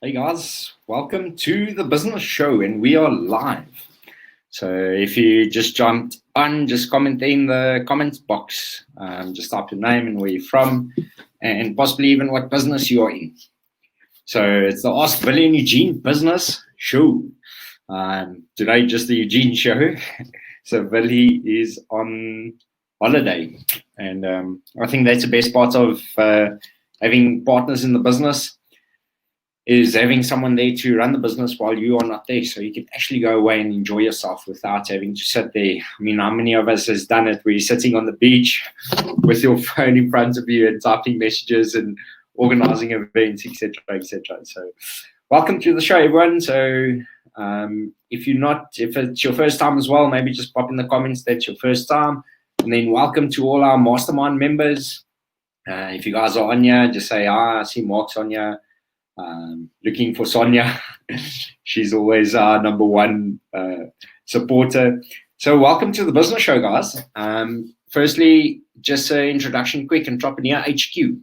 Hey guys, welcome to the business show, and we are live. So if you just jumped on, just comment in the comments box. Just type your name and where you're from, and possibly even what business you are in. So it's the Ask Willie and Eugene business show. Today, just the Eugene show. So Willie is on holiday, and I think that's the best part of having partners in the business. Is having someone there to run the business while you are not there, so you can actually go away and enjoy yourself without having to sit there. I mean, how many of us has done it where you're sitting on the beach with your phone in front of you and typing messages and organizing events, etc., etc. So welcome to the show, everyone. So if it's your first time as well, maybe just pop in the comments that's your first time, and then welcome to all our Mastermind members. If you guys are on here, just say, I see Mark's on here. Looking for Sonia. She's always our number one supporter. So welcome to the business show, guys. Firstly, just an introduction quick, Entrepreneur HQ.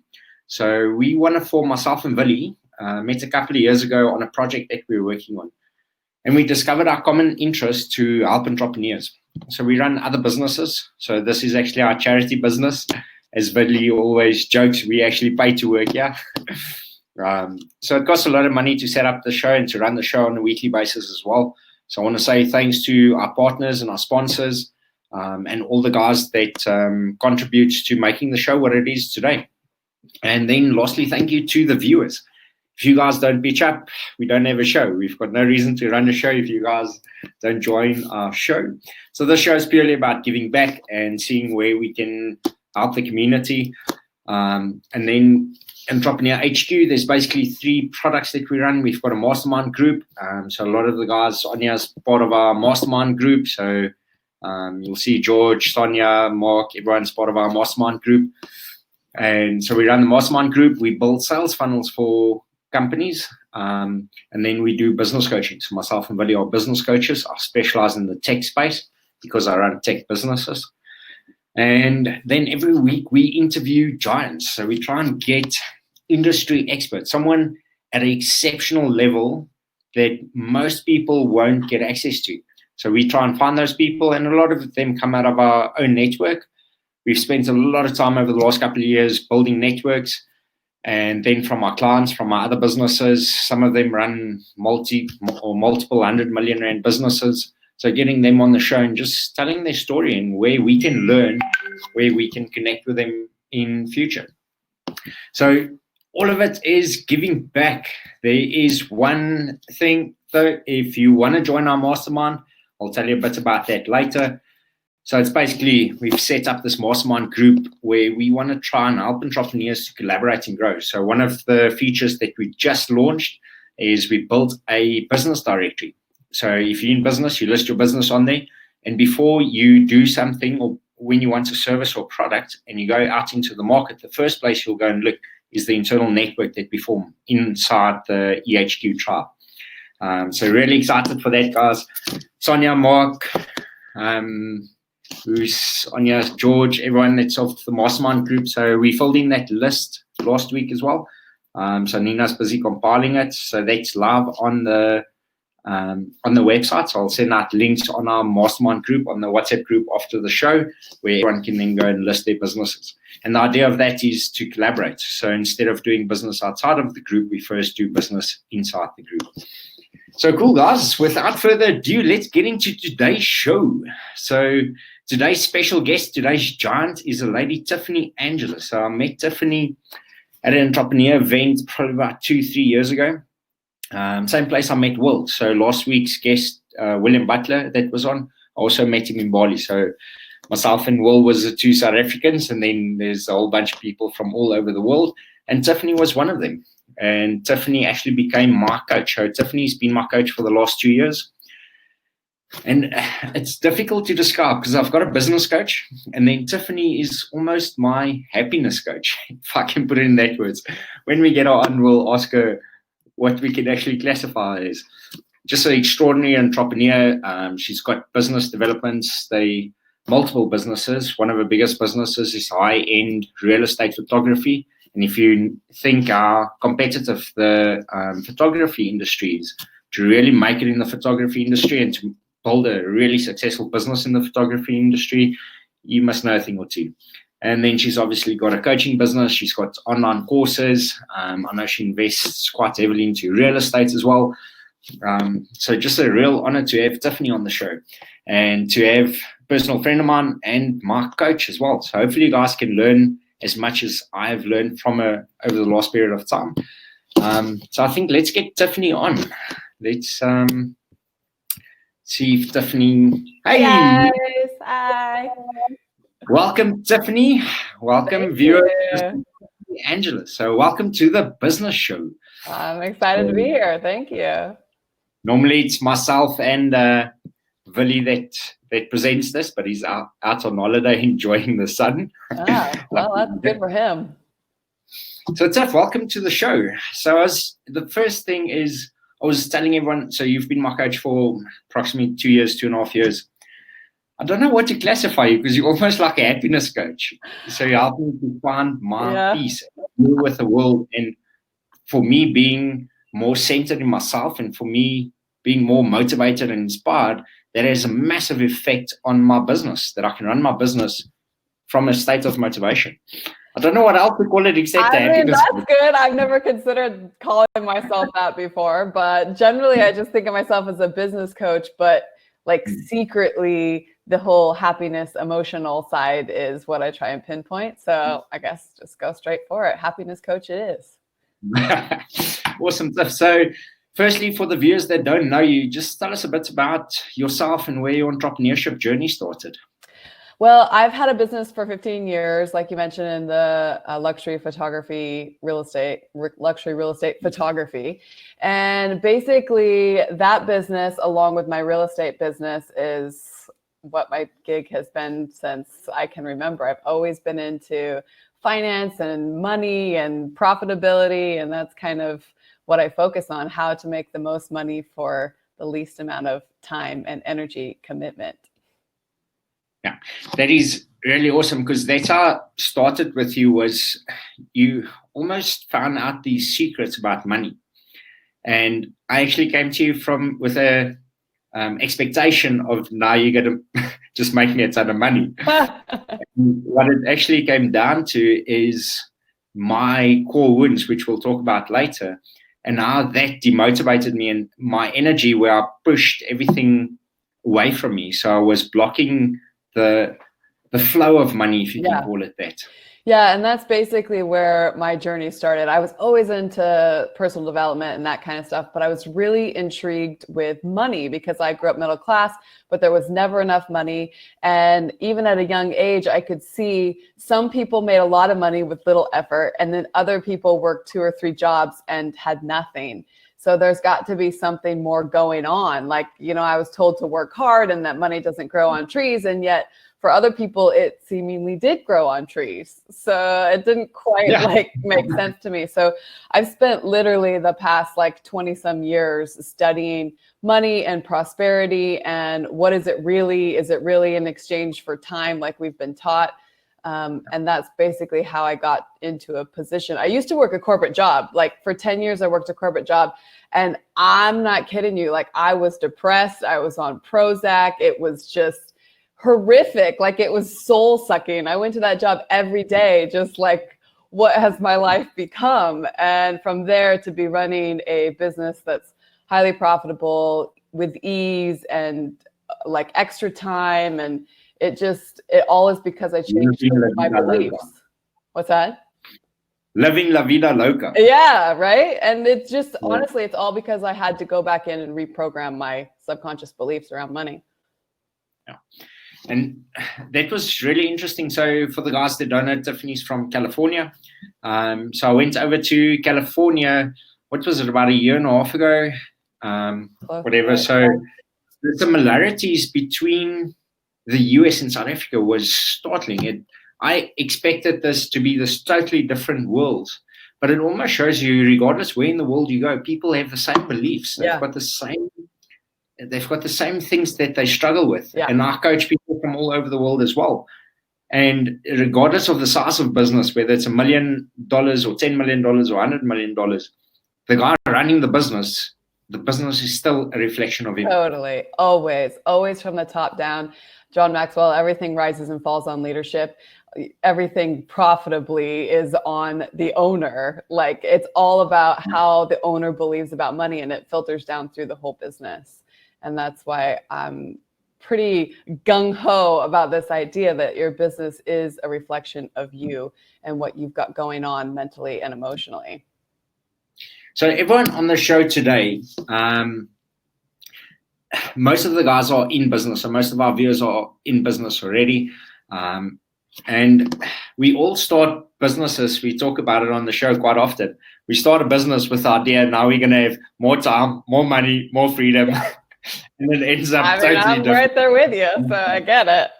So we want to form, myself and Willie, met a couple of years ago on a project that we were working on. And we discovered our common interest to help entrepreneurs. So we run other businesses. So this is actually our charity business. As Willie always jokes, we actually pay to work here. So it costs a lot of money to set up the show and to run the show on a weekly basis as well. So I want to say thanks to our partners and our sponsors and all the guys that contribute to making the show what it is today. And then lastly, thank you to the viewers. If you guys don't pitch up, we don't have a show. We've got no reason to run a show if you guys don't join our show. So this show is purely about giving back and seeing where we can help the community. And then Entrepreneur HQ, there's basically 3 products that we run. We've got a mastermind group. So a lot of the guys on here is part of our mastermind group. So you'll see George, Sonia, Mark, everyone's part of our mastermind group. And so we run the mastermind group. We build sales funnels for companies. And then we do business coaching. So myself and Willie are business coaches. I specialize in the tech space because I run tech businesses. And then every week we interview giants. So we try and get industry experts, someone at an exceptional level that most people won't get access to. So we try and find those people, and a lot of them come out of our own network. We've spent a lot of time over the last couple of years building networks, and then from our clients, from our other businesses, some of them run multiple 100 million rand businesses. So getting them on the show and just telling their story and where we can learn, where we can connect with them in future. So all of it is giving back. There is one thing though, if you want to join our mastermind, I'll tell you a bit about that later. So it's basically, we've set up this mastermind group where we want to try and help entrepreneurs to collaborate and grow. So one of the features that we just launched is we built a business directory. So if you're in business, you list your business on there. And before you do something, or when you want a service or product and you go out into the market, the first place you'll go and look is the internal network that we form inside the EHQ tribe. So really excited for that, guys. Sonia, Mark, who's Sonia, George, everyone that's of the mastermind group. So we filled in that list last week as well. So Nina's busy compiling it. So that's live on the website. So I'll send out links on our mastermind group, on the WhatsApp group after the show, where everyone can then go and list their businesses. And the idea of that is to collaborate. So instead of doing business outside of the group, we first do business inside the group. So cool, guys. Without further ado, let's get into today's show. So today's special guest, today's giant, is a lady, Tiffany Angela. So I met Tiffany at an entrepreneur event probably about 2-3 years ago. Same place I met Will. So last week's guest, William Butler, that was on, I also met him in Bali. So myself and Will was the 2 South Africans, and then there's a whole bunch of people from all over the world. And Tiffany was one of them. And Tiffany actually became my coach. So Tiffany's been my coach for the last 2 years. And it's difficult to describe because I've got a business coach, and then Tiffany is almost my happiness coach, if I can put it in that words. When we get on, we'll ask her what we can actually classify as just an extraordinary entrepreneur. She's got business developments, multiple businesses. One of her biggest businesses is high-end real estate photography And if you think how competitive the photography industry is, to really make it in the photography industry and to build a really successful business in the photography industry, you must know a thing or two. And then she's obviously got a coaching business. She's got online courses. I know she invests quite heavily into real estate as well. So just a real honor to have Tiffany on the show and to have a personal friend of mine and my coach as well. So hopefully you guys can learn as much as I've learned from her over the last period of time. So I think let's get Tiffany on. Let's see if Tiffany... Hey guys, hi. Welcome, Tiffany. Welcome, viewers. Angela. So welcome to the business show. I'm excited to be here. Thank you. Normally it's myself and Willie that presents this, but he's out on holiday enjoying the sun. Well, that's good for him. So Tiff, welcome to the show. So the first thing is, I was telling everyone, so you've been my coach for approximately 2 years, 2.5 years. I don't know what to classify you because you're almost like a happiness coach. So you help me to find my peace, deal with the world, and for me being more centered in myself and for me being more motivated and inspired, that has a massive effect on my business, that I can run my business from a state of motivation. I don't know what else to call it except happiness. That's good. I've never considered calling myself that before, but generally I just think of myself as a business coach, but like secretly the whole happiness emotional side is what I try and pinpoint. So I guess just go straight for it. Happiness coach it is. Awesome stuff. So firstly, for the viewers that don't know you, just tell us a bit about yourself and where your entrepreneurship journey started. Well, I've had a business for 15 years, like you mentioned, in the luxury photography, luxury real estate photography. And basically that business, along with my real estate business, is what my gig has been since I can remember. I've always been into finance and money and profitability, and that's kind of what I focus on, how to make the most money for the least amount of time and energy commitment. Yeah, that is really awesome, because that's how I started with you. Was you almost found out these secrets about money, and I actually came to you with a expectation of, now you're going to just make me a ton of money. What it actually came down to is my core wounds, which we'll talk about later, and how that demotivated me and my energy, where I pushed everything away from me. So I was blocking the flow of money, if you can call it that. Yeah, and that's basically where my journey started. I was always into personal development and that kind of stuff, but I was really intrigued with money because I grew up middle class, but there was never enough money. And even at a young age, I could see some people made a lot of money with little effort, and then other people worked 2 or 3 jobs and had nothing. So there's got to be something more going on. Like, you know, I was told to work hard and that money doesn't grow on trees, and yet for other people, it seemingly did grow on trees. So it didn't quite make sense to me. So I've spent literally the past 20 some years studying money and prosperity, and what is it really? Is it really in exchange for time like we've been taught? And that's basically how I got into a position. I used to work a corporate job. For 10 years, I worked a corporate job, and I'm not kidding you. I was depressed. I was on Prozac. It was just horrific. It was soul sucking. I went to that job every day, just what has my life become? And from there to be running a business that's highly profitable with ease and extra time, and it all is because I changed my beliefs. What's that? Living la vida loca. Yeah, right. And it's just, honestly, it's all because I had to go back in and reprogram my subconscious beliefs around money. Yeah. And that was really interesting. So for the guys that don't know, Tiffany's from California. So I went over to California, what was it, about 1.5 years ago? Whatever. So the similarities between the US and South Africa was startling. I expected this to be this totally different world, but it almost shows you, regardless where in the world you go, people have the same beliefs. They've got the same things that they struggle with. And I coach people from all over the world as well. And regardless of the size of business, whether it's $1 million or $10 million or $100 million, the guy running the business is still a reflection of him. Totally. Always from the top down. John Maxwell, everything rises and falls on leadership. Everything profitably is on the owner. Like, it's all about how the owner believes about money, and it filters down through the whole business. And that's why I'm pretty gung-ho about this idea that your business is a reflection of you and what you've got going on mentally and emotionally. So everyone on the show today, most of the guys are in business, so most of our viewers are in business already. And we all start businesses. We talk about it on the show quite often. We start a business with the idea, now we're going to have more time, more money, more freedom. And it ends up totally I'm different. right there with you, so I get it.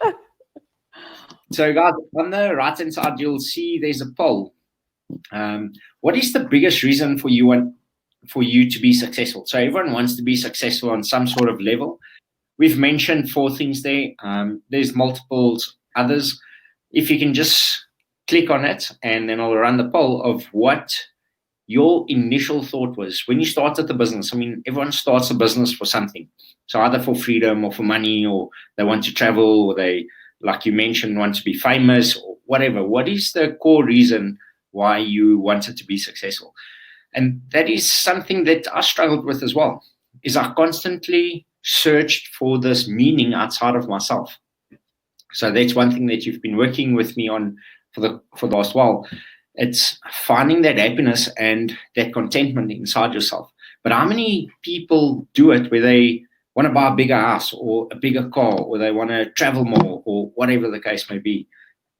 So guys, on the right-hand side, you'll see there's a poll. What is the biggest reason for you to be successful? So everyone wants to be successful on some sort of level. We've mentioned 4 things there. There's multiple others. If you can just click on it, and then I'll run the poll of what your initial thought was when you started the business. I mean, everyone starts a business for something. So either for freedom or for money, or they want to travel, or they, like you mentioned, want to be famous or whatever. What is the core reason why you wanted to be successful? And that is something that I struggled with as well, is I constantly searched for this meaning outside of myself. So that's one thing that you've been working with me on for the last while. It's finding that happiness and that contentment inside yourself. But how many people do it where they want to buy a bigger house or a bigger car, or they want to travel more, or whatever the case may be,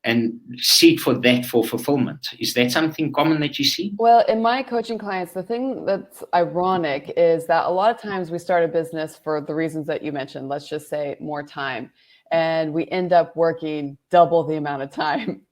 and seek for that for fulfillment? Is that something common that you see? Well, in my coaching clients, the thing that's ironic is that a lot of times we start a business for the reasons that you mentioned. Let's just say more time. And we end up working double the amount of time.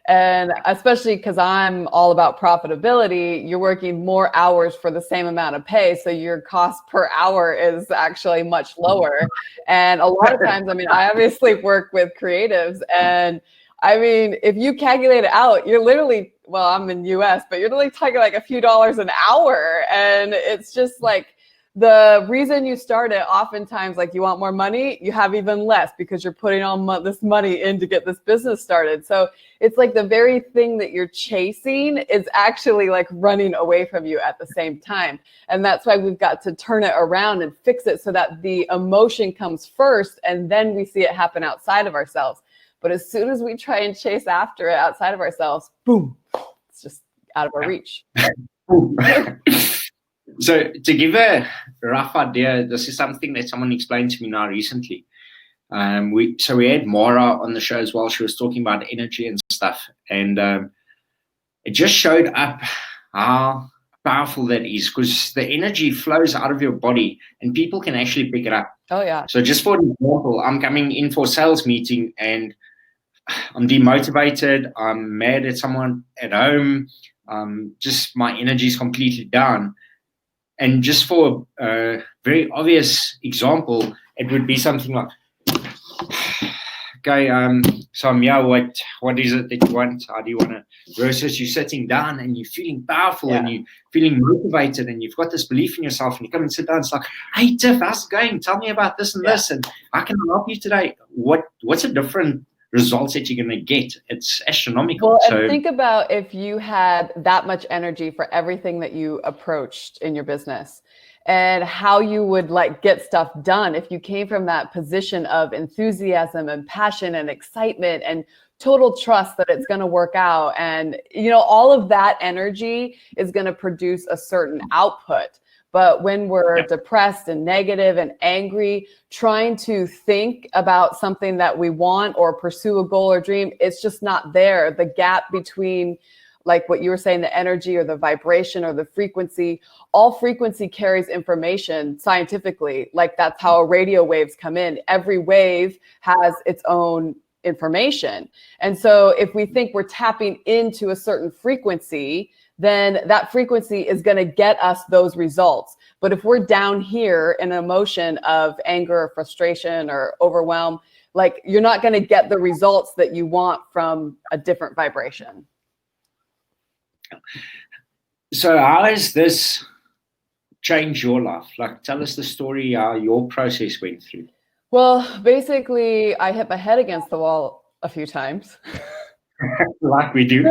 And especially because I'm all about profitability, you're working more hours for the same amount of pay. So your cost per hour is actually much lower. And a lot of times, I mean, I obviously work with creatives, and I mean, if you calculate it out, you're literally, well, I'm in US, but you're literally talking like a few dollars an hour. And it's just like, the reason you start it, oftentimes, like, you want more money, you have even less because you're putting all this money in to get this business started. So it's like the very thing that you're chasing is actually like running away from you at the same time. And that's why we've got to turn it around and fix it so that the emotion comes first, and then we see it happen outside of ourselves. But as soon as we try and chase after it outside of ourselves, boom, it's just out of our reach. So to give a rough idea, this is something that someone explained to me now recently. We had Mara on the show as well. She was talking about energy and stuff. And it just showed up how powerful that is, because the energy flows out of your body and people can actually pick it up. Oh, yeah. So just for example, I'm coming in for a sales meeting and I'm demotivated. I'm mad at someone at home. Just my energy is completely down. And just for a very obvious example, it would be something like, okay, so I'm here, what is it that you want? How do you want to? Versus you sitting down and you're feeling powerful, and you're feeling motivated, and you've got this belief in yourself, and you come and sit down, it's like, hey Tiff, how's it going? Tell me about this and this, and how can I help you today? What's a different results that you're going to get? It's astronomical. Well, and think about if you had that much energy for everything that you approached in your business, and how you would like get stuff done if you came from that position of enthusiasm and passion and excitement and total trust that it's going to work out. And, you know, all of that energy is going to produce a certain output. But when we're depressed and negative and angry, trying to think about something that we want or pursue a goal or dream, it's just not there. The gap between, like what you were saying, the energy or the vibration or the frequency, all frequency carries information scientifically. Like, that's how radio waves come in. Every wave has its own information. And so if we think we're tapping into a certain frequency, then that frequency is going to get us those results. But if we're down here in an emotion of anger or frustration or overwhelm, Like, you're not going to get the results that you want from a different vibration. So how has this changed your life? Like, tell us the story, how your process went through. Well, basically, I hit my head against the wall a few times. Like we do.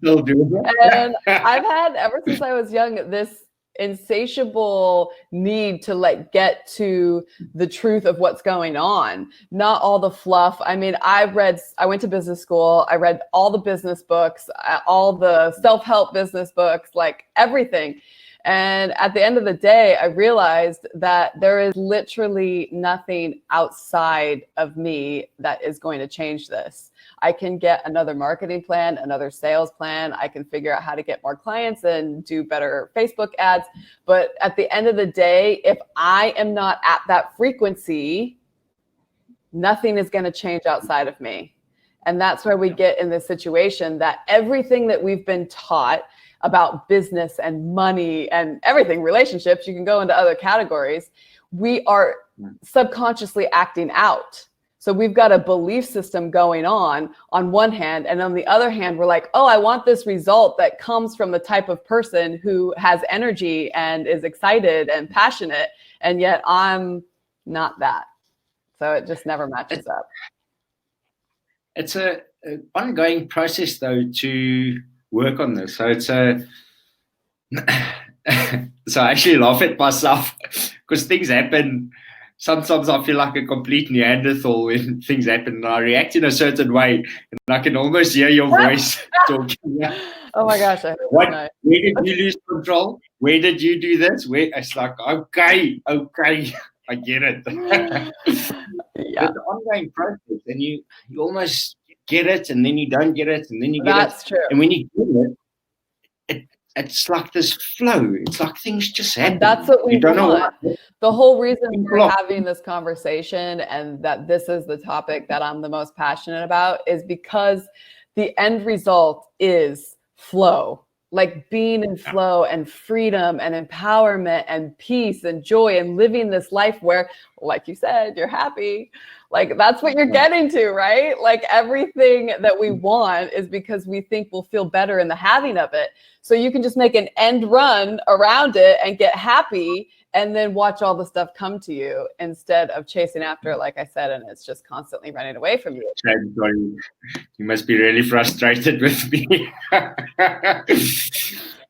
Still do. And I've had, ever since I was young, this insatiable need to like get to the truth of what's going on, not all the fluff. I mean, I went to business school. I read all the business books, all the self-help business books, like everything. And at the end of the day, I realized that there is literally nothing outside of me that is going to change this. I can get another marketing plan, another sales plan. I can figure out how to get more clients and do better Facebook ads. But at the end of the day, if I am not at that frequency, nothing is going to change outside of me. And that's where we get in this situation that everything that we've been taught about business and money and everything, relationships, you can go into other categories, we are subconsciously acting out. So we've got a belief system going on one hand, and on the other hand, we're like, oh, I want this result that comes from the type of person who has energy and is excited and passionate, and yet I'm not that. So it just never matches up. It's an ongoing process, though, to work on this. So it's so I actually laugh at myself because things happen. Sometimes I feel like a complete Neanderthal when things happen, and I react in a certain way, and I can almost hear your voice talking. Oh my gosh! Where did you lose control? Where did you do this? Where it's like, okay, I get it. Yeah. It's an ongoing process, and you almost get it, and then you don't get it, and then you get That's it. true. And when you get it, it's like this flow. It's like things just happen. And that's what we don't want. know. The whole reason we're having this conversation and that this is the topic that I'm the most passionate about is because the end result is flow. Like being in flow and freedom and empowerment and peace and joy and living this life where, like you said, you're happy. Like that's what you're getting to, right? Like everything that we want is because we think we'll feel better in the having of it. So you can just make an end run around it and get happy and then watch all the stuff come to you instead of chasing after it, like I said, and it's just constantly running away from you. You must be really frustrated with me.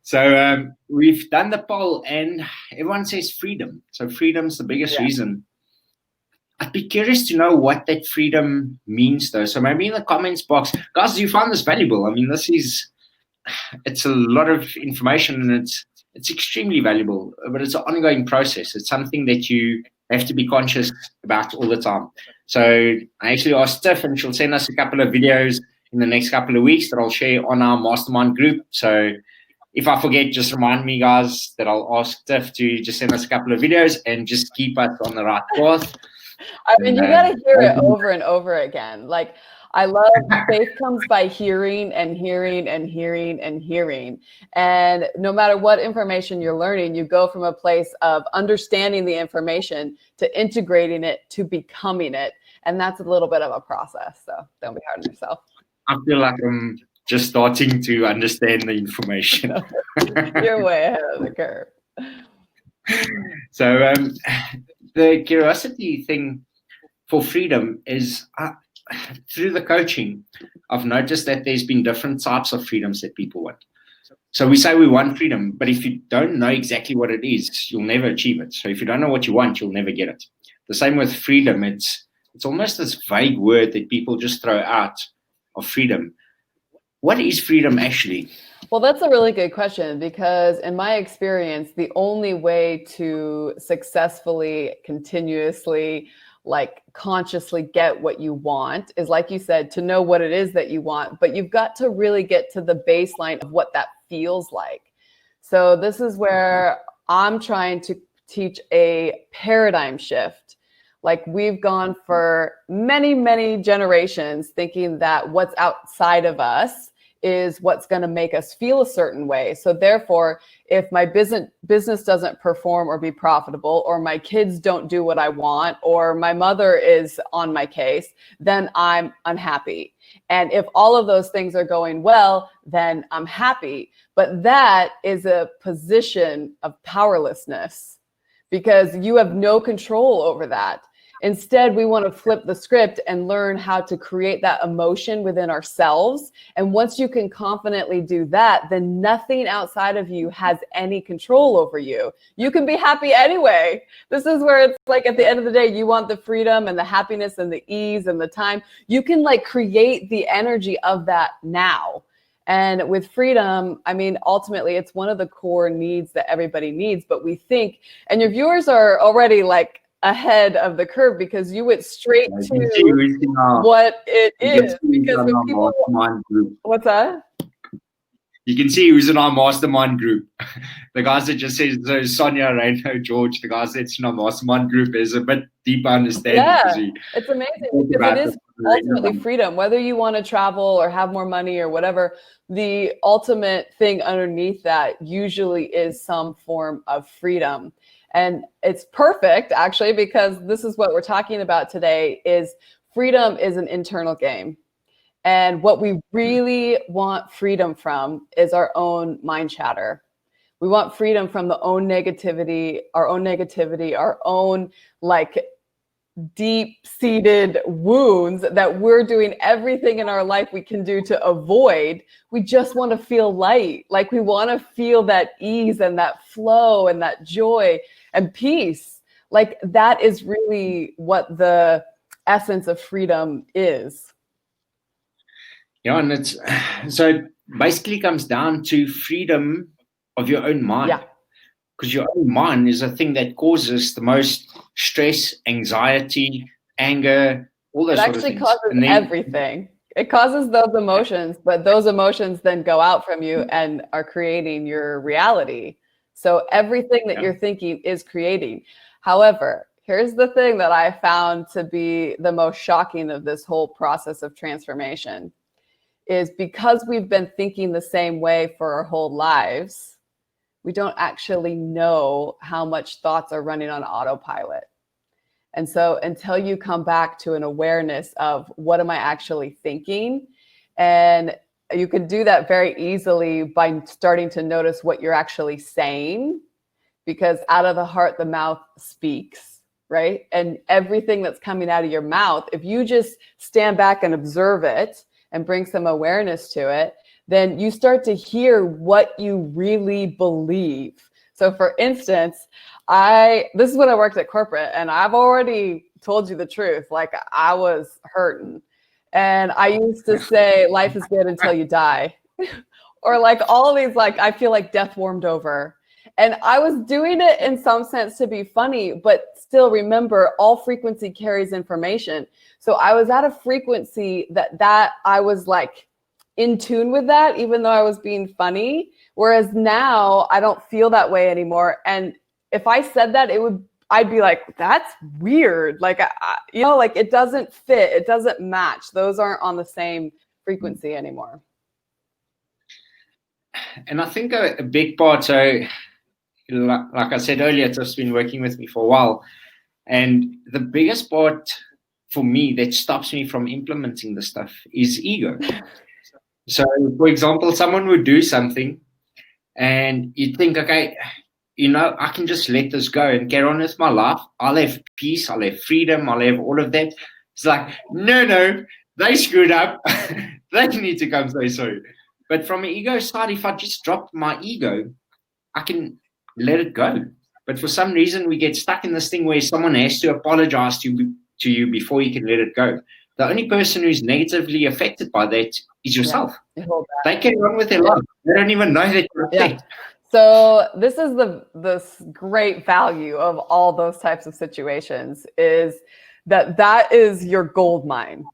So we've done the poll and everyone says freedom. So freedom's the biggest reason. I'd be curious to know what that freedom means, though. So maybe in the comments box, guys, do you find this valuable? I mean, it's a lot of information and it's extremely valuable, but it's an ongoing process. It's something that you have to be conscious about all the time. So I actually asked Tiff, and she'll send us a couple of videos in the next couple of weeks that I'll share on our Mastermind group. So if I forget, just remind me, guys, that I'll ask Tiff to just send us a couple of videos and just keep us on the right path. I mean, you got to hear it over and over again. Like, I love faith comes by hearing and hearing and hearing and hearing. And no matter what information you're learning, you go from a place of understanding the information to integrating it to becoming it. And that's a little bit of a process. So don't be hard on yourself. I feel like I'm just starting to understand the information. You're way ahead of the curve. So the curiosity thing for freedom is through the coaching, I've noticed that there's been different types of freedoms that people want. So we say we want freedom, but if you don't know exactly what it is, you'll never achieve it. So if you don't know what you want, you'll never get it. The same with freedom. It's almost this vague word that people just throw out of freedom. What is freedom actually? Well, that's a really good question, because in my experience, the only way to successfully, continuously, like consciously get what you want is, like you said, to know what it is that you want, but you've got to really get to the baseline of what that feels like. So this is where I'm trying to teach a paradigm shift. Like, we've gone for many, many generations thinking that what's outside of us is what's going to make us feel a certain way. So therefore, if my business doesn't perform or be profitable, or my kids don't do what I want, or my mother is on my case, then I'm unhappy. And if all of those things are going well, then I'm happy. But that is a position of powerlessness, because you have no control over that. Instead, we want to flip the script and learn how to create that emotion within ourselves. And once you can confidently do that, then nothing outside of you has any control over you. You can be happy anyway. This is where it's like, at the end of the day, you want the freedom and the happiness and the ease and the time. You can like create the energy of that now. And with freedom, I mean, ultimately, it's one of the core needs that everybody needs. But we think, and your viewers are already like ahead of the curve, because you went straight to what it is. Because when people, what's that? You can see who's in our mastermind group. The guys that just says, so Sonia, Reno, George, the guys that's in our mastermind group is a bit deeper understanding. Yeah, it's amazing, because it is ultimately freedom. Whether you want to travel or have more money or whatever, the ultimate thing underneath that usually is some form of freedom. And it's perfect, actually, because this is what we're talking about today, is freedom is an internal game. And what we really want freedom from is our own mind chatter. We want freedom from our own negativity, our own like deep-seated wounds that we're doing everything in our life we can do to avoid. We just want to feel light. Like we want to feel that ease and that flow and that joy and peace. Like that is really what the essence of freedom is. Yeah, and it's so it basically comes down to freedom of your own mind. Yeah. Because your own mind is the thing that causes the most stress, anxiety, anger, all those sort of things. It actually causes everything. It causes those emotions, but those emotions then go out from you and are creating your reality. So everything that you're thinking is creating. However, here's the thing that I found to be the most shocking of this whole process of transformation is because we've been thinking the same way for our whole lives, we don't actually know how much thoughts are running on autopilot. And so until you come back to an awareness of what am I actually thinking, and you can do that very easily by starting to notice what you're actually saying, because out of the heart, the mouth speaks, right? And everything that's coming out of your mouth, if you just stand back and observe it and bring some awareness to it, then you start to hear what you really believe. So for instance, this is when I worked at corporate, and I've already told you the truth. Like I was hurting, and I used to say, life is good until you die. Or like all these, like, I feel like death warmed over. And I was doing it in some sense to be funny, but still remember, all frequency carries information. So I was at a frequency that I was like in tune with that, even though I was being funny. Whereas now I don't feel that way anymore. And if I said that, I'd be like, that's weird. Like, like it doesn't fit. It doesn't match. Those aren't on the same frequency anymore. And I think a big part, so like I said earlier, Tiff's been working with me for a while. And the biggest part for me that stops me from implementing the stuff is ego. So, for example, someone would do something and you think, okay, I can just let this go and get on with my life. I'll have peace, I'll have freedom, I'll have all of that. It's like, no, they screwed up. They need to come say sorry. But from an ego side, if I just drop my ego, I can let it go. But for some reason, we get stuck in this thing where someone has to apologize to you before you can let it go. The only person who's negatively affected by that is yourself. Yeah, they can run with their life. They don't even know that you're affected. Yeah. So this is this great value of all those types of situations, is that is your gold mine.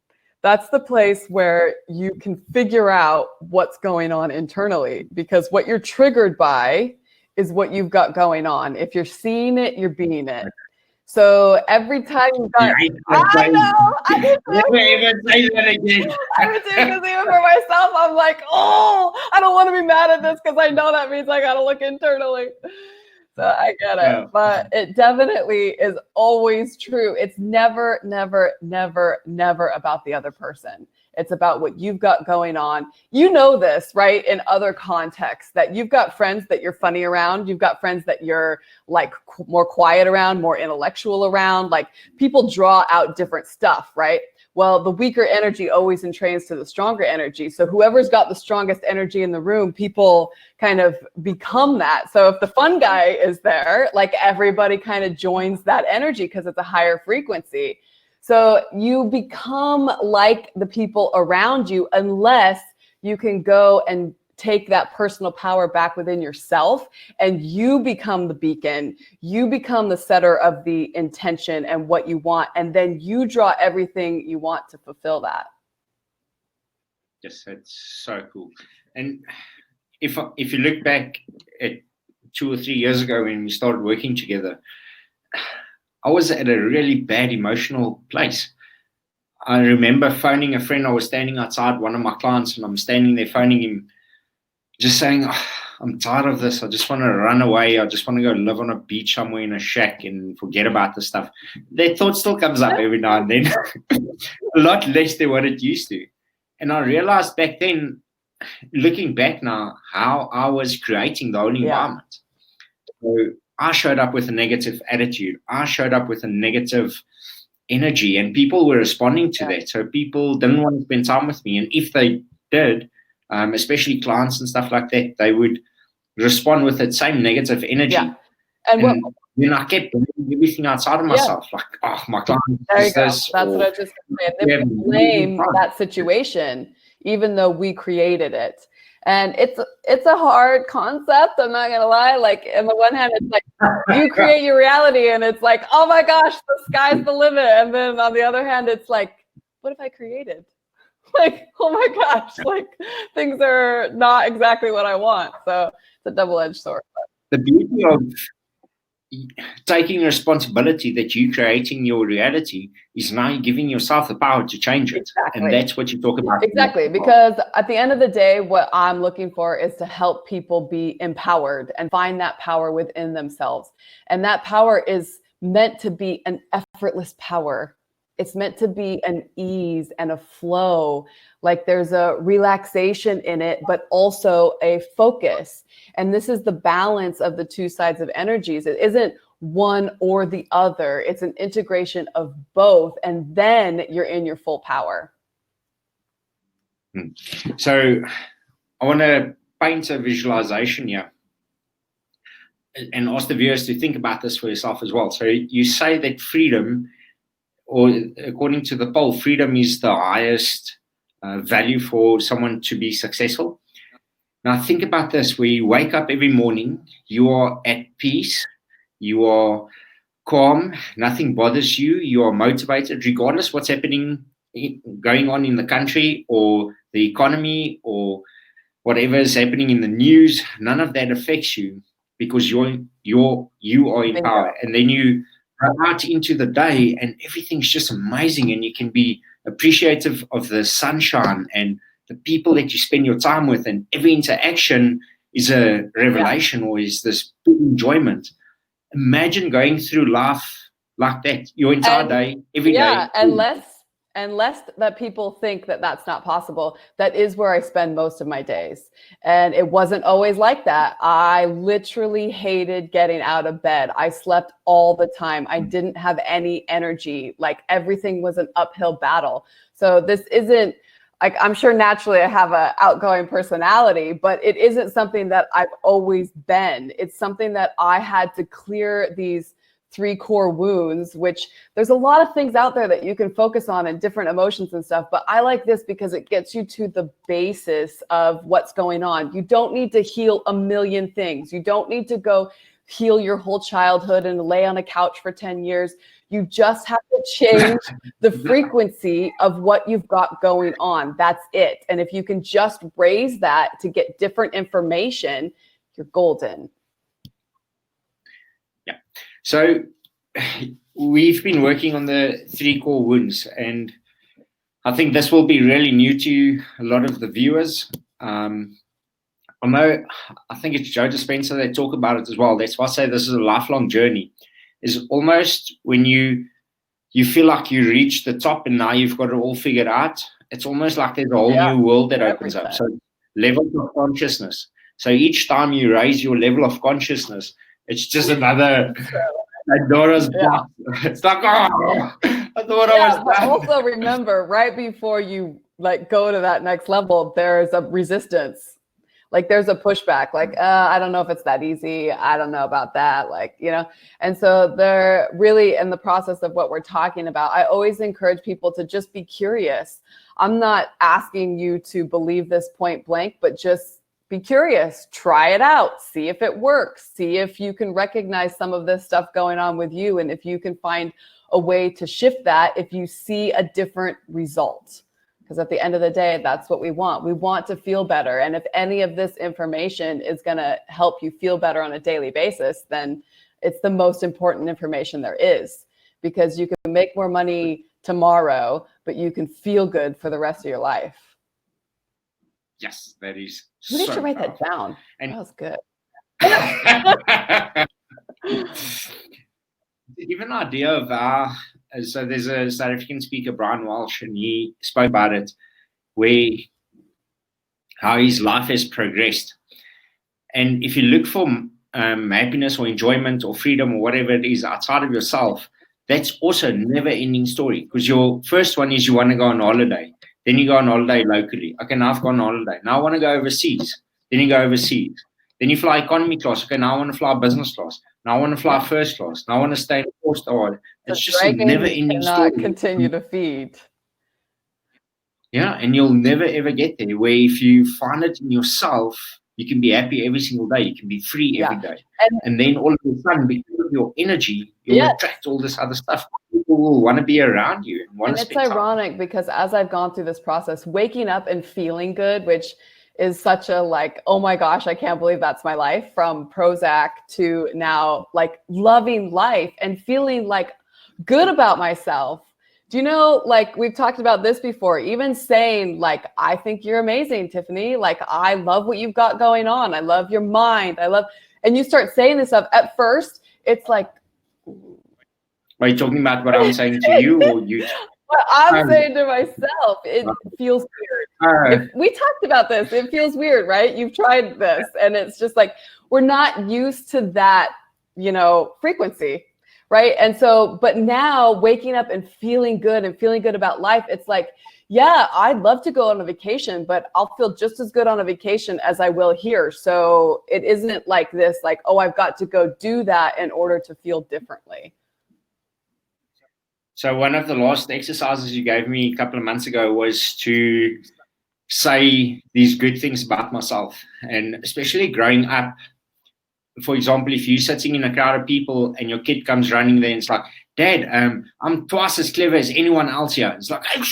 That's the place where you can figure out what's going on internally, because what you're triggered by is what you've got going on. If you're seeing it, you're being it. So every time you got, I know, I do too. Never even say that again. I would do this even for myself. I'm like, oh, I don't want to be mad at this because I know that means I got to look internally. So I get it. Yeah. But it definitely is always true. It's never, never, never, never about the other person. It's about what you've got going on. You know this, right? In other contexts, that you've got friends that you're funny around. You've got friends that you're like more quiet around, more intellectual around. Like people draw out different stuff, right? Well, the weaker energy always entrains to the stronger energy. So whoever's got the strongest energy in the room, people kind of become that. So if the fun guy is there, like everybody kind of joins that energy because it's a higher frequency. So you become like the people around you unless you can go and take that personal power back within yourself and you become the beacon. You become the setter of the intention and what you want. And then you draw everything you want to fulfill that. Yes, that's so cool. And if you look back at 2 or 3 years ago when we started working together, I was at a really bad emotional place. I remember phoning a friend. I was standing outside one of my clients and I'm standing there phoning him, just saying, oh, I'm tired of this. I just want to run away. I just want to go live on a beach somewhere in a shack and forget about this stuff. That thought still comes up every now and then, a lot less than what it used to. And I realized back then, looking back now, how I was creating the whole environment. So I showed up with a negative attitude. I showed up with a negative energy, and people were responding to that. So people didn't want to spend time with me. And if they did, especially clients and stuff like that, they would respond with that same negative energy. Yeah. And then I kept blaming everything outside of myself. Like, oh, my client does this. That's what I was just going to say. And then blame that situation, even though we created it. And it's a hard concept. I'm not going to lie. Like, on the one hand, it's like you create your reality and it's like, oh my gosh, the sky's the limit. And then on the other hand, it's like, what if I created? Like, oh my gosh, like things are not exactly what I want. So it's a double-edged sword. The beauty of taking responsibility that you're creating your reality is now you're giving yourself the power to change it. Exactly. And that's what you talk about. Exactly. Because at the end of the day, what I'm looking for is to help people be empowered and find that power within themselves. And that power is meant to be an effortless power. It's meant to be an ease and a flow, like there's a relaxation in it, but also a focus. And this is the balance of the two sides of energies. It isn't one or the other. It's an integration of both. And then you're in your full power. So I want to paint a visualization here and ask the viewers to think about this for yourself as well. So you say that freedom, or according to the poll, freedom is the highest value for someone to be successful. Now think about this. We wake up every morning, you are at peace, you are calm, nothing bothers you, you are motivated, regardless what's happening, going on in the country or the economy or whatever is happening in the news. None of that affects you because you are in power. And then you go out into the day and everything's just amazing, and you can be appreciative of the sunshine and the people that you spend your time with, and every interaction is a revelation or is this big enjoyment. Imagine going through life like that your entire day, every day. Yeah, unless that people think that that's not possible. That is where I spend most of my days. And it wasn't always like that. I literally hated getting out of bed. I slept all the time. I didn't have any energy. Like everything was an uphill battle. So this isn't, like, I'm sure naturally I have an outgoing personality, but it isn't something that I've always been. It's something that I had to clear these 3 core wounds, which there's a lot of things out there that you can focus on and different emotions and stuff. But I like this because it gets you to the basis of what's going on. You don't need to heal a million things. You don't need to go heal your whole childhood and lay on a couch for 10 years. You just have to change the frequency of what you've got going on. That's it. And if you can just raise that to get different information, you're golden. Yeah. So we've been working on the 3 core wounds, and I think this will be really new to a lot of the viewers. Although I think it's Joe Dispenza that talk about it as well. That's why I say this is a lifelong journey. Is almost when you feel like you reach the top and now you've got it all figured out. It's almost like there's a whole new world that opens up. So levels of consciousness. So each time you raise your level of consciousness, it's just another Pandora's box. It's like, oh, I thought I was done. Also remember, right before you like go to that next level, there's a resistance. Like there's a pushback, like, I don't know if it's that easy. I don't know about that. Like, you know, and so they're really in the process of what we're talking about. I always encourage people to just be curious. I'm not asking you to believe this point blank, but just be curious, try it out, see if it works, see if you can recognize some of this stuff going on with you. And if you can find a way to shift that, if you see a different result. Because at the end of the day, that's what we want. We want to feel better. And if any of this information is going to help you feel better on a daily basis, then it's the most important information there is. Because you can make more money tomorrow, but you can feel good for the rest of your life. Yes, that is. You should write that down. And that was good. Give an idea of so there's a South African speaker, Brian Walsh, and he spoke about it, how his life has progressed. And if you look for happiness or enjoyment or freedom or whatever it is outside of yourself, that's also a never-ending story. Because your first one is you want to go on holiday. Then you go on holiday locally. Okay, now I've gone on holiday. Now I want to go overseas. Then you go overseas. Then you fly economy class. Okay, now I want to fly business class. Now I want to fly first class. Now I want to stay in 4-star. It's just a never-ending story. Continue to feed. Yeah, and you'll never ever get there. Where if you find it in yourself, you can be happy every single day. You can be free every day. And then all of a sudden, because of your energy, you'll attract all this other stuff. People will want to be around you. And it's ironic because as I've gone through this process, waking up and feeling good, which is such a like, oh my gosh, I can't believe that's my life, from Prozac to now like loving life and feeling like good about myself. Do you know, like we've talked about this before, even saying like, I think you're amazing, Tiffany. Like, I love what you've got going on. I love your mind. And you start saying this stuff. At first, it's like. Are you talking about what I'm saying to you or you? What I'm saying to myself, it feels weird. We talked about this. It feels weird, right? You've tried this and it's just like, we're not used to that, frequency. Right. And so, but now waking up and feeling good about life, it's like, yeah, I'd love to go on a vacation, but I'll feel just as good on a vacation as I will here. So it isn't like this, like, oh, I've got to go do that in order to feel differently. So one of the last exercises you gave me a couple of months ago was to say these good things about myself, and especially growing up. For example, if you're sitting in a crowd of people and your kid comes running there and it's like, Dad, I'm twice as clever as anyone else here. It's like, oh,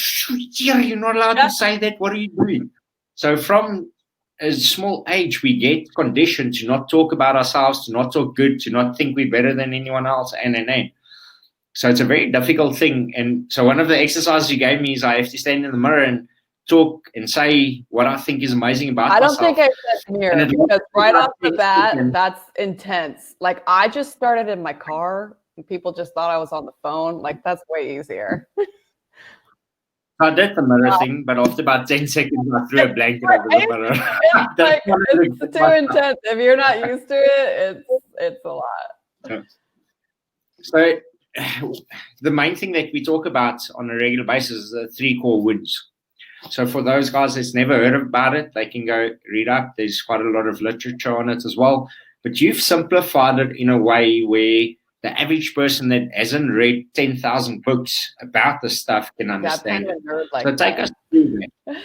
you're not allowed to say that. What are you doing? So from a small age, we get conditioned to not talk about ourselves, to not talk good, to not think we're better than anyone else, and. So it's a very difficult thing. And so one of the exercises you gave me is I have to stand in the mirror and talk and say what I think is amazing about myself. I don't think I said mirror because right off the bat, that's intense. Like I just started in my car and people just thought I was on the phone. Like that's way easier. I did the mirror thing, but after about 10 seconds, I threw a blanket over the mirror. It's too intense. If you're not used to it, it's a lot. So the main thing that we talk about on a regular basis is the 3 core wounds. So for those guys that's never heard about it, they can go read up. There's quite a lot of literature on it as well. But you've simplified it in a way where the average person that hasn't read 10,000 books about this stuff can understand it. So take us through that.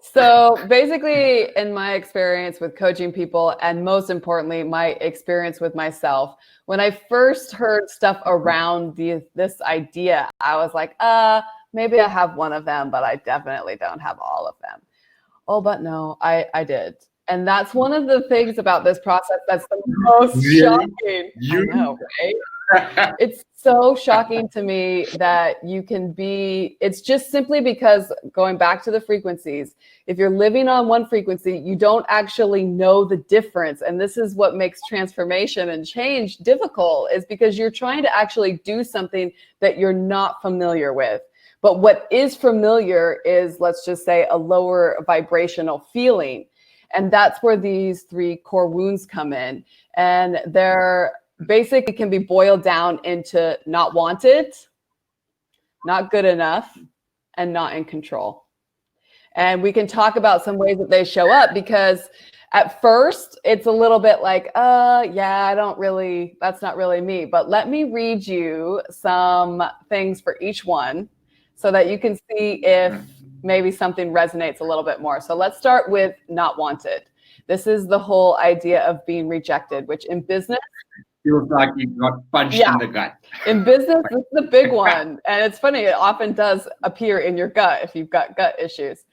So basically, in my experience with coaching people, and most importantly, my experience with myself, when I first heard stuff around this idea, I was like, maybe I have one of them, but I definitely don't have all of them. Oh, but no, I did. And that's one of the things about this process that's the most shocking. I know, right? It's so shocking to me that you can be, it's just simply because, going back to the frequencies, if you're living on one frequency, you don't actually know the difference. And this is what makes transformation and change difficult, is because you're trying to actually do something that you're not familiar with. But what is familiar is, let's just say, a lower vibrational feeling. And that's where these 3 core wounds come in. And they're basically can be boiled down into not wanted, not good enough, and not in control. And we can talk about some ways that they show up, because at first it's a little bit like, yeah, that's not really me. But let me read you some things for each one so that you can see if maybe something resonates a little bit more. So let's start with not wanted. This is the whole idea of being rejected, which in business, feels like you got punched in the gut. In business, this is a big one. And it's funny, it often does appear in your gut if you've got gut issues.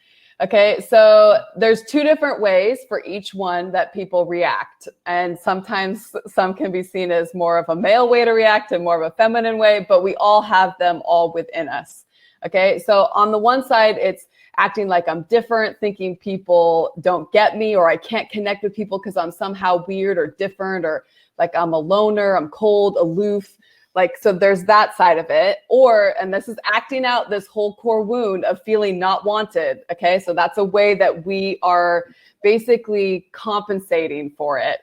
Okay, so there's 2 different ways for each one that people react. And sometimes some can be seen as more of a male way to react and more of a feminine way, but we all have them all within us. Okay, so on the one side, it's acting like I'm different, thinking people don't get me, or I can't connect with people because I'm somehow weird or different, or like I'm a loner, I'm cold, aloof. Like, so there's that side of it. Or, and this is acting out this whole core wound of feeling not wanted. Okay, so that's a way that we are basically compensating for it.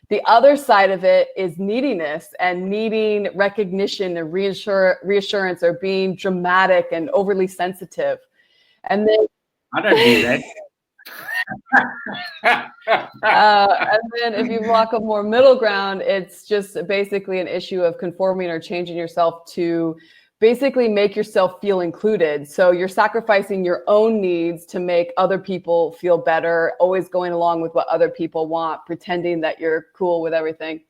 The other side of it is neediness and needing recognition and reassurance, or being dramatic and overly sensitive. And then I don't do that. And then if you walk a more middle ground, it's just basically an issue of conforming or changing yourself to basically make yourself feel included. So you're sacrificing your own needs to make other people feel better, always going along with what other people want, pretending that you're cool with everything.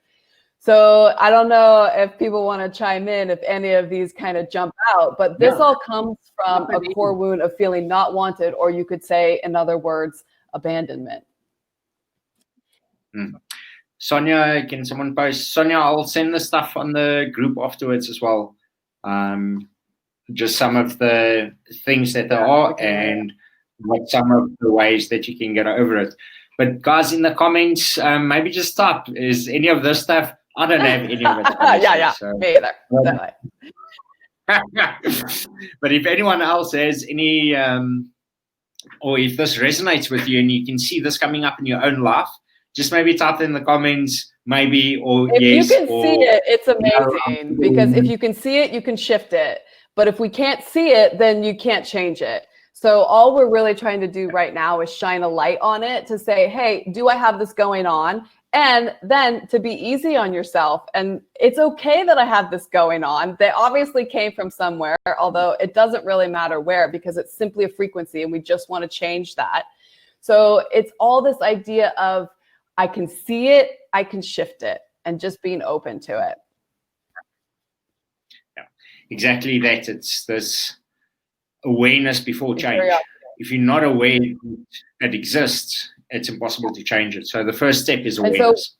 So I don't know if people want to chime in, if any of these kind of jump out, but this all comes from a core wound of feeling not wanted, or you could say, in other words, abandonment. Sonia, can someone post? Sonia, I'll send the stuff on the group afterwards as well. Just some of the things that there are and what some of the ways that you can get over it. But guys, in the comments, maybe just type, is any of this stuff? I don't have any of it. Yeah, so, me either. But if anyone else has any, or if this resonates with you and you can see this coming up in your own life, just maybe type in the comments, maybe, or if yes. If you can see it, it's amazing, because if you can see it, you can shift it. But if we can't see it, then you can't change it. So all we're really trying to do right now is shine a light on it to say, hey, do I have this going on? And then to be easy on yourself. And it's okay that I have this going on. They obviously came from somewhere, although it doesn't really matter where, because it's simply a frequency and we just want to change that. So it's all this idea of, I can see it, I can shift it, and just being open to it. Yeah, exactly that. It's this awareness before change. If you're not aware that it exists, it's impossible to change it. So the first step is awareness.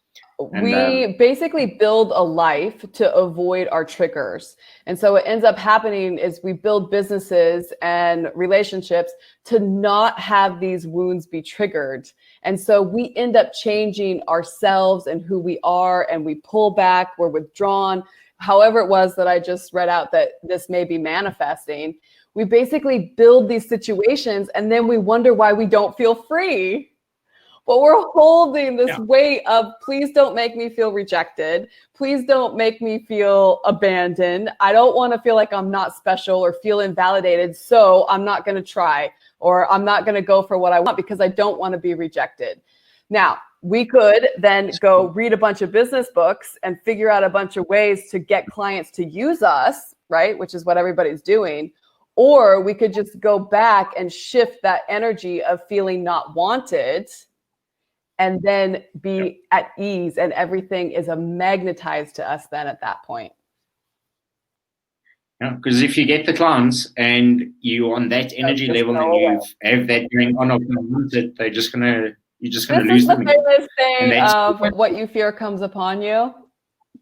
We basically build a life to avoid our triggers. And so what ends up happening is we build businesses and relationships to not have these wounds be triggered. And so we end up changing ourselves and who we are, and we pull back, we're withdrawn. However it was that I just read out that this may be manifesting, we basically build these situations and then we wonder why we don't feel free. But we're holding this weight of, please don't make me feel rejected. Please don't make me feel abandoned. I don't want to feel like I'm not special or feel invalidated. So I'm not going to try, or I'm not going to go for what I want because I don't want to be rejected. Now, we could then go read a bunch of business books and figure out a bunch of ways to get clients to use us, right? Which is what everybody's doing. Or we could just go back and shift that energy of feeling not wanted, and then be at ease, and everything is magnetized to us then at that point. Yeah, because if you get the clients and you're on that energy level and you have that going on of wanted, they're just going to you're just going to lose them. This is the famous saying then, of what you fear comes upon you.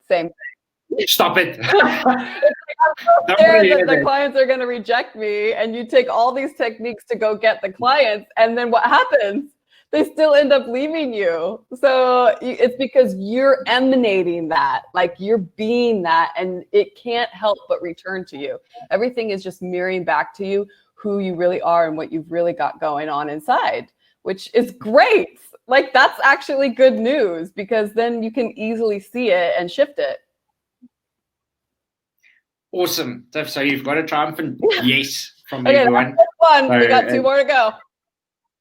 Same thing. Stop it. I'm scared that the clients are going to reject me, and you take all these techniques to go get the clients, and then what happens? They still end up leaving you. So it's because you're emanating that, like you're being that, and it can't help but return to you. Everything is just mirroring back to you who you really are and what you've really got going on inside, which is great. Like that's actually good news, because then you can easily see it and shift it. Awesome. So you've got a triumphant yes from everyone. One. So, we got 2 more to go.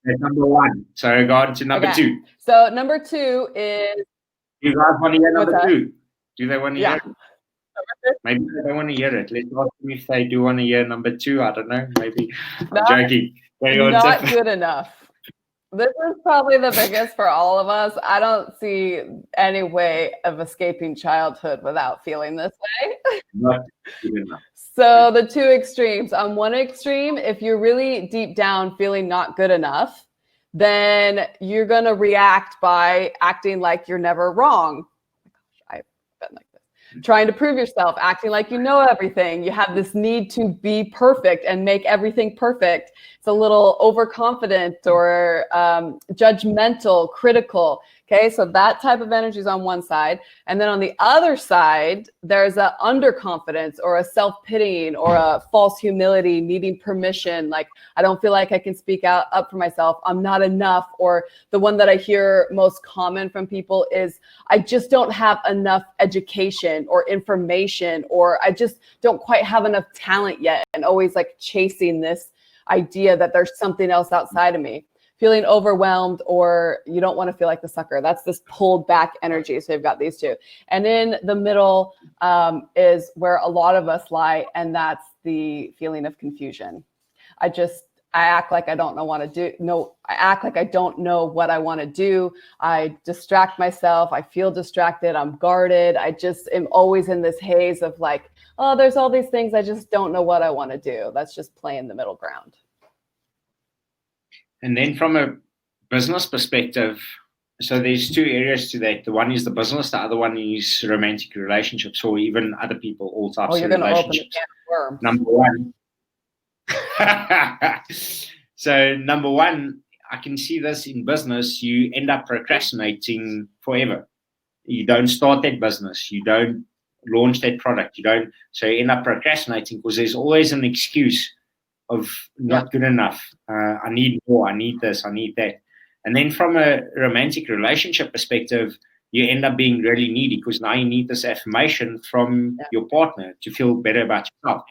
That's number 1. So go on to number 2. So number 2 is. You guys want to hear number 2? Do they want to hear it? Maybe they don't want to hear it. Let's ask them if they do want to hear number 2. I don't know. Maybe. I'm joking. Not good enough. This is probably the biggest for all of us. I don't see any way of escaping childhood without feeling this way. Not good enough. So the 2 extremes. On one extreme, if you're really deep down feeling not good enough, then you're going to react by acting like you're never wrong. Oh my gosh, I've been like this. Trying to prove yourself, acting like you know everything. You have this need to be perfect and make everything perfect. It's a little overconfident or judgmental, critical. Okay, so that type of energy is on one side. And then on the other side, there's a underconfidence or a self-pitying or a false humility, needing permission. Like, I don't feel like I can speak up for myself. I'm not enough. Or the one that I hear most common from people is, I just don't have enough education or information, or I just don't quite have enough talent yet. And always like chasing this idea that there's something else outside of me. Feeling overwhelmed, or you don't want to feel like the sucker. That's this pulled back energy. So you've got these 2. And in the middle is where a lot of us lie, and that's the feeling of confusion. I act like I don't know what to do. No, I act like I don't know what I want to do. I distract myself. I feel distracted. I'm guarded. I just am always in this haze of like, oh, there's all these things. I just don't know what I want to do. That's just playing the middle ground. And then from a business perspective, so there's 2 areas to that. The one is the business, the other one is romantic relationships, or even other people, all types of relationships. Number 1. So number 1, I can see this in business. You end up procrastinating forever. You don't start that business. You don't launch that product. So you end up procrastinating because there's always an excuse of not good enough. I need more. I need this. I need that. And then from a romantic relationship perspective, you end up being really needy because now you need this affirmation from your partner to feel better about yourself.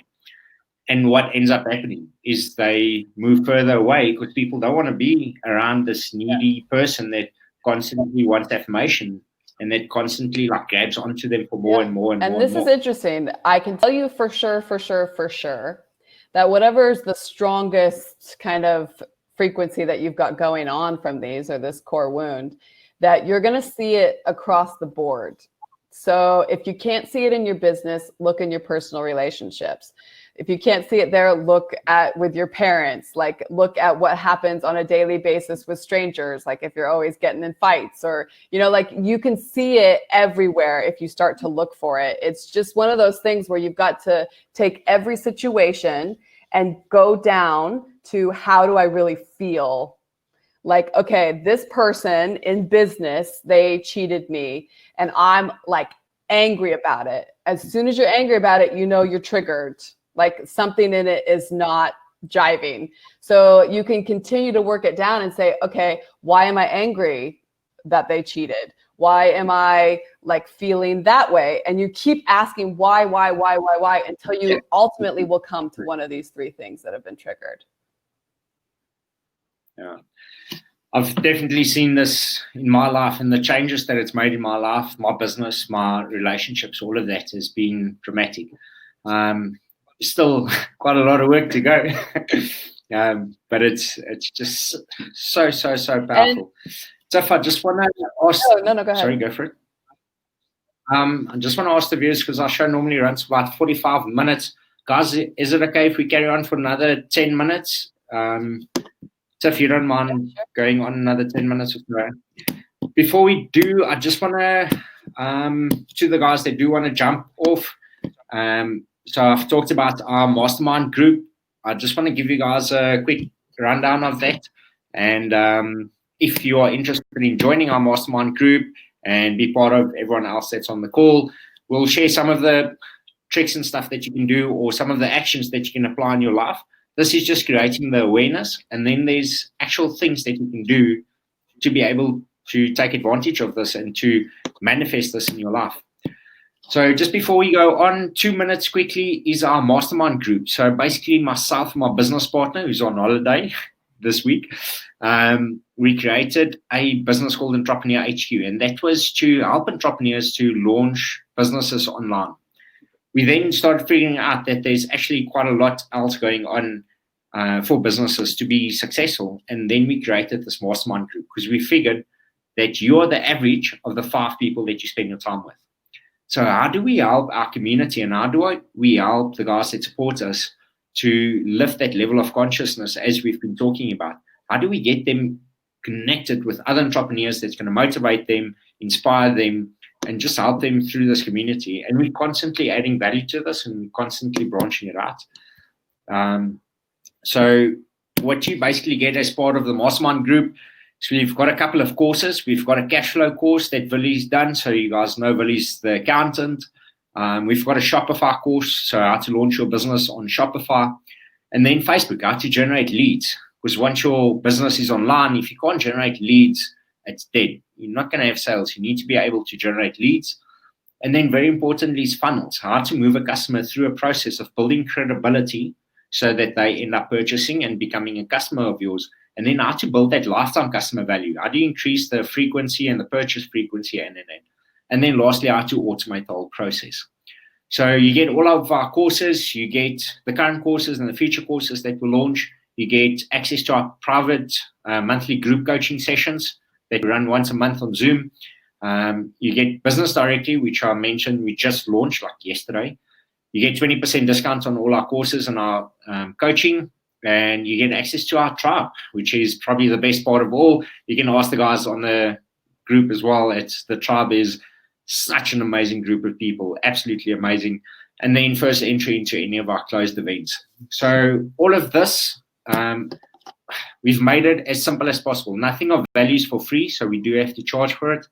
And what ends up happening is they move further away because people don't want to be around this needy person that constantly wants affirmation and that constantly like grabs onto them for more and more and more. And this is interesting. I can tell you for sure, that whatever is the strongest kind of frequency that you've got going on from these, or this core wound, that you're going to see it across the board. So if you can't see it in your business, look in your personal relationships. If you can't see it there, look at with your parents, like look at what happens on a daily basis with strangers. Like if you're always getting in fights, or, you know, like you can see it everywhere if you start to look for it. It's just one of those things where you've got to take every situation and go down to, how do I really feel? Like, okay, this person in business, they cheated me and I'm like angry about it. As soon as you're angry about it, you know you're triggered. Like something in it is not jiving. So you can continue to work it down and say, okay, why am I angry that they cheated? Why am I like feeling that way? And you keep asking why, until you ultimately will come to one of these 3 things that have been triggered. Yeah. I've definitely seen this in my life, and the changes that it's made in my life, my business, my relationships, all of that has been dramatic. Still quite a lot of work to go, but it's just so powerful. Tiff, I just want to ask. No, go ahead. Sorry, go for it. I just want to ask the viewers, because our show normally runs about 45 minutes. Guys, is it okay if we carry on for another 10 minutes? So if you don't mind going on another 10 minutes or so. Before we do, I just want to the guys that do want to jump off. So I've talked about our mastermind group. I just want to give you guys a quick rundown of that. And if you are interested in joining our mastermind group and be part of everyone else that's on the call, we'll share some of the tricks and stuff that you can do, or some of the actions that you can apply in your life. This is just creating the awareness, and then there's actual things that you can do to be able to take advantage of this and to manifest this in your life. So just before we go on, 2 minutes quickly is our mastermind group. So basically myself and my business partner, who's on holiday this week, we created a business called Entrepreneur HQ, and that was to help entrepreneurs to launch businesses online. We then started figuring out that there's actually quite a lot else going on for businesses to be successful. And then we created this mastermind group because we figured that you're the average of the 5 people that you spend your time with. So how do we help our community, and how do we help the guys that support us to lift that level of consciousness as we've been talking about? How do we get them connected with other entrepreneurs that's going to motivate them, inspire them, and just help them through this community? And we're constantly adding value to this, and we're constantly branching it out. So what you basically get as part of the mastermind group, so we've got a couple of courses. We've got a cash flow course that Willie's done. So you guys know Willie's the accountant. We've got a Shopify course, so how to launch your business on Shopify. And then Facebook, how to generate leads. Because once your business is online, if you can't generate leads, it's dead. You're not going to have sales. You need to be able to generate leads. And then very importantly is funnels, how to move a customer through a process of building credibility so that they end up purchasing and becoming a customer of yours. And then how to build that lifetime customer value. How do you increase the frequency and the purchase frequency? And then lastly, how to automate the whole process. So you get all of our courses. You get the current courses and the future courses that we'll launch. You get access to our private monthly group coaching sessions that we run once a month on Zoom. You get Business Directory, which I mentioned we just launched like yesterday. You get 20% discount on all our courses and our coaching. And you get access to our tribe, which is probably the best part of all. You can ask the guys on the group as well. The tribe is such an amazing group of people, absolutely amazing. And then first entry into any of our closed events. So all of this, we've made it as simple as possible. Nothing of value is for free, so we do have to charge for it.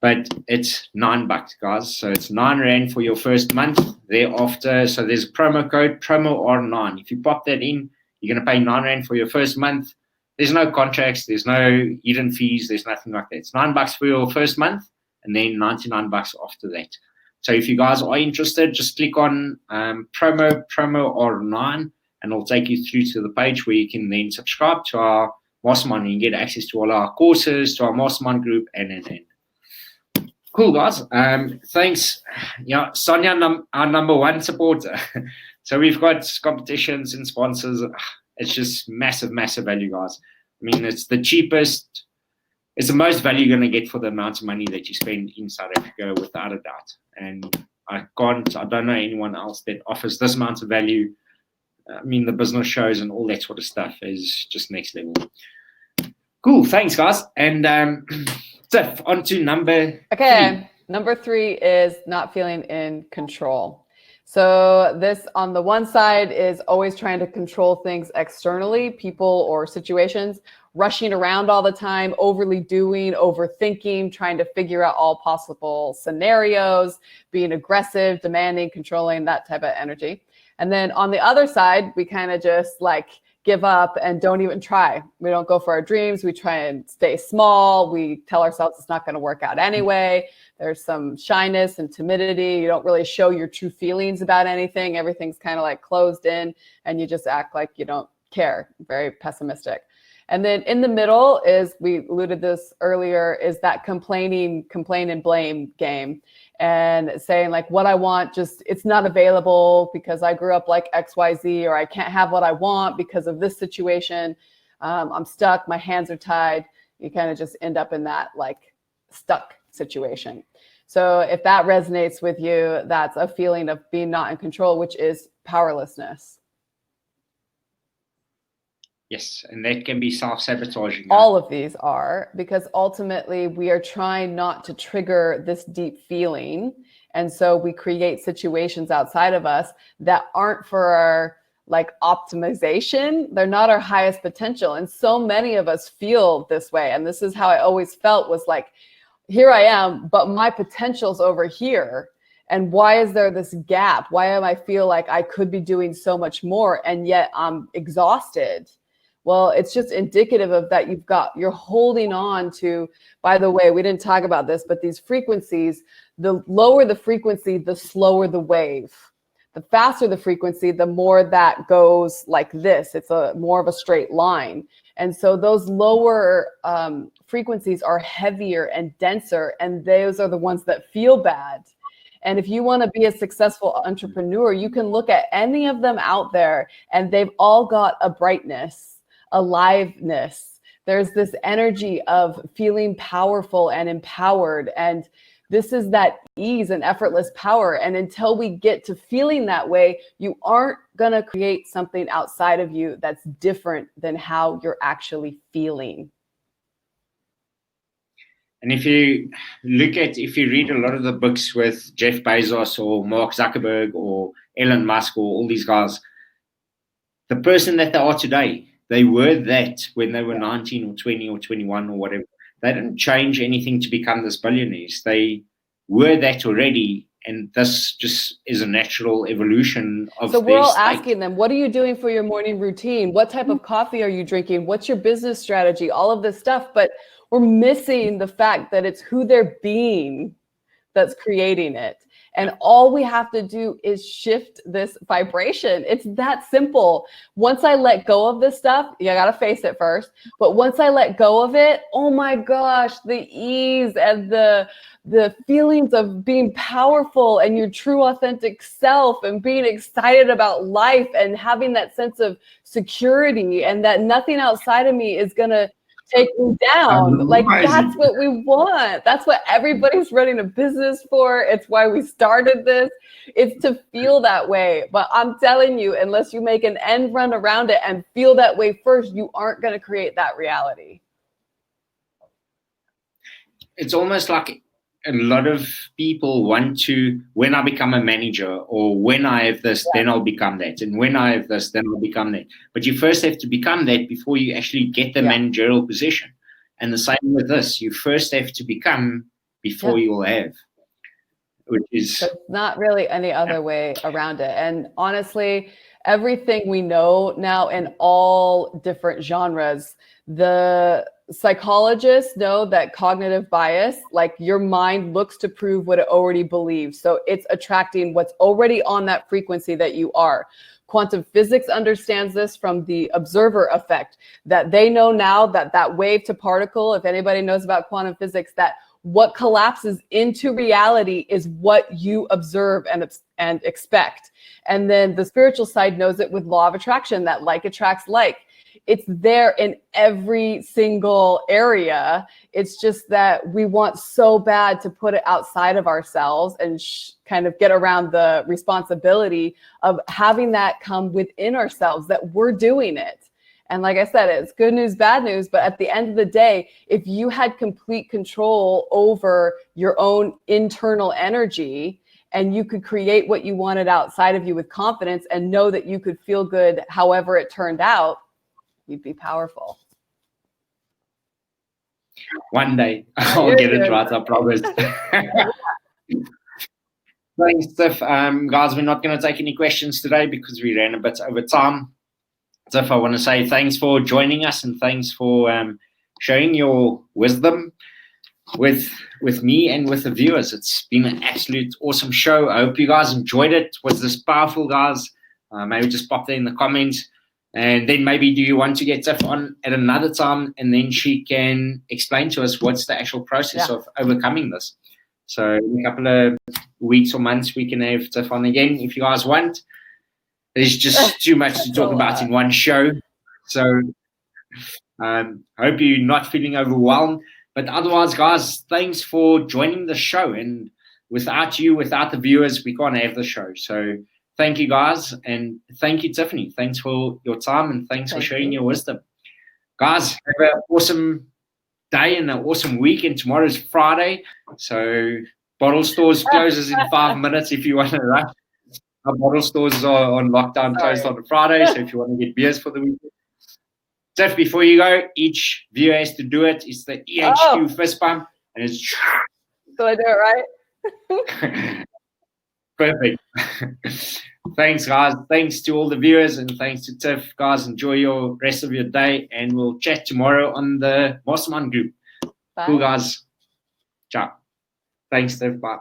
But it's $9, guys. So it's R9 for your first month. Thereafter, so there's a promo code, promo R9. If you pop that in, you're going to pay R9 for your first month. There's no contracts. There's no hidden fees. There's nothing like that. It's $9 for your first month, and then $99 after that. So if you guys are interested, just click on promo R9, and it'll take you through to the page where you can then subscribe to our mastermind and get access to all our courses, to our mastermind group, and. Cool, guys. Thanks. Yeah, Sonia, our number one supporter. So we've got competitions and sponsors. It's just massive, massive value, guys. I mean, it's the cheapest. It's the most value you're going to get for the amount of money that you spend in South Africa, without a doubt. And I don't know anyone else that offers this amount of value. I mean, the business shows and all that sort of stuff is just next level. Cool. Thanks, guys. And Tiff, on to number 3. Number 3 is not feeling in control. So this, on the one side, is always trying to control things externally, people or situations, rushing around all the time, overly doing, overthinking, trying to figure out all possible scenarios, being aggressive, demanding, controlling, that type of energy. And then on the other side, we kind of just like give up and don't even try. We don't go for our dreams. We try and stay small. We tell ourselves it's not going to work out anyway. There's some shyness and timidity. You don't really show your true feelings about anything. Everything's kind of like closed in, and you just act like you don't care. Very pessimistic. And then in the middle is, we alluded this earlier, is that complain and blame game, and saying like, what I want, just, it's not available because I grew up like XYZ, or I can't have what I want because of this situation. I'm stuck. My hands are tied. You kind of just end up in that like stuck situation. So if that resonates with you, that's a feeling of being not in control, which is powerlessness. Yes, and that can be self-sabotaging. All of these are, because ultimately we are trying not to trigger this deep feeling. And so we create situations outside of us that aren't for our like optimization. They're not our highest potential. And so many of us feel this way. And this is how I always felt, was like, here I am, but my potential's over here. And why is there this gap? Why am I feel like I could be doing so much more and yet I'm exhausted? Well, it's just indicative of that you're holding on to, by the way, we didn't talk about this, but these frequencies, the lower the frequency, the slower the wave. The faster the frequency, the more that goes like this. It's more of a straight line. And so those lower frequencies are heavier and denser, and those are the ones that feel bad. And if you want to be a successful entrepreneur, you can look at any of them out there, and they've all got a brightness, aliveness. There's this energy of feeling powerful and empowered. And this is that ease and effortless power. And until we get to feeling that way, you aren't going to create something outside of you that's different than how you're actually feeling. And if you read a lot of the books with Jeff Bezos or Mark Zuckerberg or Elon Musk or all these guys, the person that they are today, they were that when they were 19 or 20 or 21 or whatever. They didn't change anything to become this billionaires. They were that already, and this just is a natural evolution of So we're all state. asking them, what are you doing for your morning routine? What type of coffee are you drinking? What's your business strategy? All of this stuff, but we're missing the fact that it's who they're being that's creating it. And all we have to do is shift this vibration. It's that simple. Once I let go of this stuff, you got to face it first. But once I let go of it, oh my gosh, the ease and the feelings of being powerful and your true authentic self and being excited about life and having that sense of security and that nothing outside of me is going to take me down. Like, that's what we want. That's what everybody's running a business for. It's why we started this. It's to feel that way. But I'm telling you, unless you make an end run around it and feel that way first, you aren't going to create that reality. It's almost like a lot of people want to, when I become a manager or when I have this, then I'll become that. And when I have this, then I'll become that. But you first have to become that before you actually get the managerial position. And the same with this. You first have to become before you'll have. Which is not really any other way around it. And honestly, everything we know now in all different genres, the psychologists know that cognitive bias, like your mind looks to prove what it already believes. So it's attracting what's already on that frequency that you are. Quantum physics understands this from the observer effect, that they know now that wave to particle, if anybody knows about quantum physics, that what collapses into reality is what you observe and expect. And then the spiritual side knows it with law of attraction, that like attracts like. It's there in every single area. It's just that we want so bad to put it outside of ourselves and kind of get around the responsibility of having that come within ourselves, that we're doing it. And like I said, it's good news, bad news. But at the end of the day, if you had complete control over your own internal energy and you could create what you wanted outside of you with confidence and know that you could feel good however it turned out, you'd be powerful. One day I'll get it right, I promise. Thanks, Tiff. Guys, we're not going to take any questions today because we ran a bit over time. Tiff, I want to say thanks for joining us and thanks for sharing your wisdom with me and with the viewers. It's been an absolute awesome show. I hope you guys enjoyed it. Was this powerful, guys? Maybe just pop there in the comments. And then maybe do you want to get Tiff on at another time and then she can explain to us what's the actual process of overcoming this. So in a couple of weeks or months, we can have Tiff on again if you guys want. There's just too much to talk about in one show. So hope you're not feeling overwhelmed. But otherwise, guys, thanks for joining the show. And without you, without the viewers, we can't have the show. So thank you guys, and thank you, Tiffany. Thanks for your time, and thanks for sharing your wisdom. Guys, have an awesome day and an awesome week, and tomorrow's Friday, so bottle stores closes in 5 minutes if you want to rush. Our bottle stores are on lockdown, closed on a Friday, so if you want to get beers for the weekend. Tiff, before you go, each viewer has to do it. It's the EHQ fist pump, and it's... So I do it right? Perfect. Thanks, guys. Thanks to all the viewers, and thanks to Tiff. Guys, enjoy your rest of your day, and we'll chat tomorrow on the Mastermind group. Bye. Cool, guys. Ciao. Thanks, Tiff. Bye.